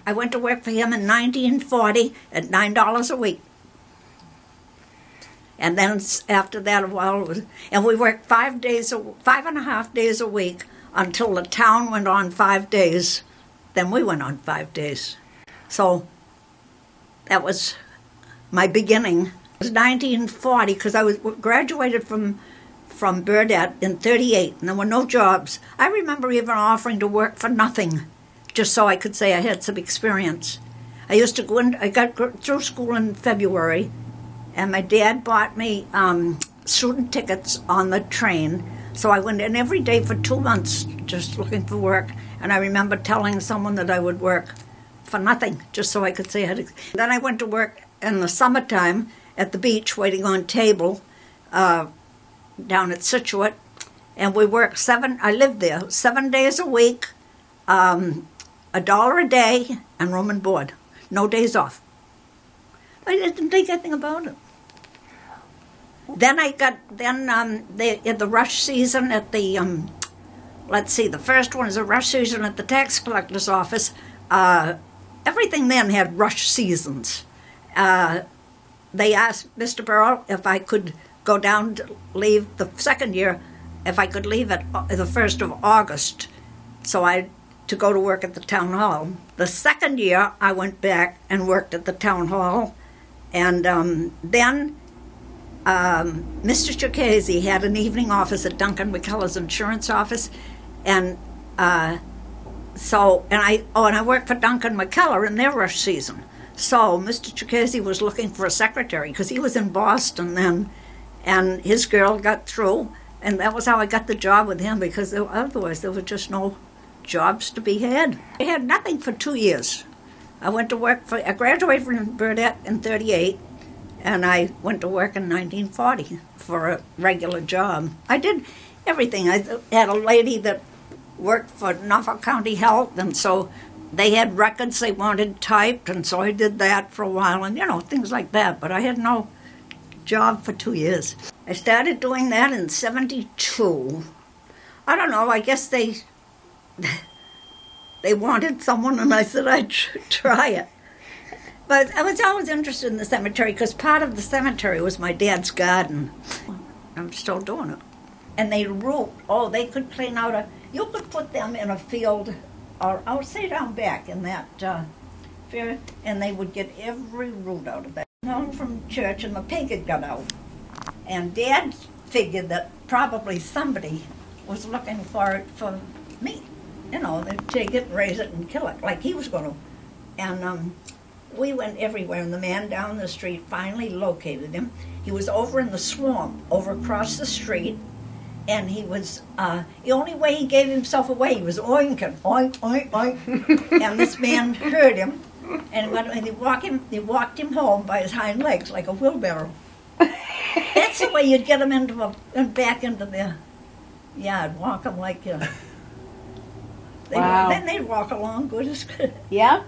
I went to work for him in 1940 at $9 a week. And then after that, a while, and we worked 5.5 days a week until the town went on 5 days. Then we went on 5 days. So that was my beginning. It was 1940 because I was graduated from Burdett in 38, and there were no jobs. I remember even offering to work for nothing, just so I could say I had some experience. I used to go in. I got through school in February, and my dad bought me student tickets on the train. So I went in every day for 2 months just looking for work. And I remember telling someone that I would work for nothing, just so I could say I had. Then I went to work in the summertime at the beach, waiting on table down at Situate. And we worked I lived there 7 days a week, $1 a day, and room and board. No days off. I didn't think anything about it. Then in the rush season at the, the first one is a rush season at the tax collector's office. Everything then had rush seasons. They asked Mr. Burrell if I could go down to leave the second year, if I could leave at the 1st of August, to go to work at the town hall. The second year, I went back and worked at the town hall, and then Mr. Chuckles had an evening office at Duncan McKellar's insurance office, and I worked for Duncan McKellar in their rush season. So Mr. Chuckles was looking for a secretary because he was in Boston then, and his girl got through, and that was how I got the job with him, because otherwise there were just no jobs to be had. I had nothing for 2 years. I graduated from Burdett in 38, and I went to work in 1940 for a regular job. I did everything. I had a lady that worked for Norfolk County Health, and so they had records they wanted typed, and so I did that for a while, and things like that. But I had no job for 2 years. I started doing that in 72. I don't know, I guess they wanted someone, and I said I'd try it. But I was always interested in the cemetery because part of the cemetery was my dad's garden. I'm still doing it. And they they could clean out you could put them in a field, or I would say down back in that field, and they would get every root out of that. Home from church, and the pig had got out. And Dad figured that probably somebody was looking for it for me. They'd take it, raise it, and kill it, like he was going to. And we went everywhere, and the man down the street finally located him. He was over in the swamp, over across the street, and he was, the only way he gave himself away, he was oinking, oink, oink, oink. And this man heard him, and he walked him home by his hind legs like a wheelbarrow. That's the way you'd get him back into the yard, walk him like, wow. Then they'd walk along good as good. Yeah?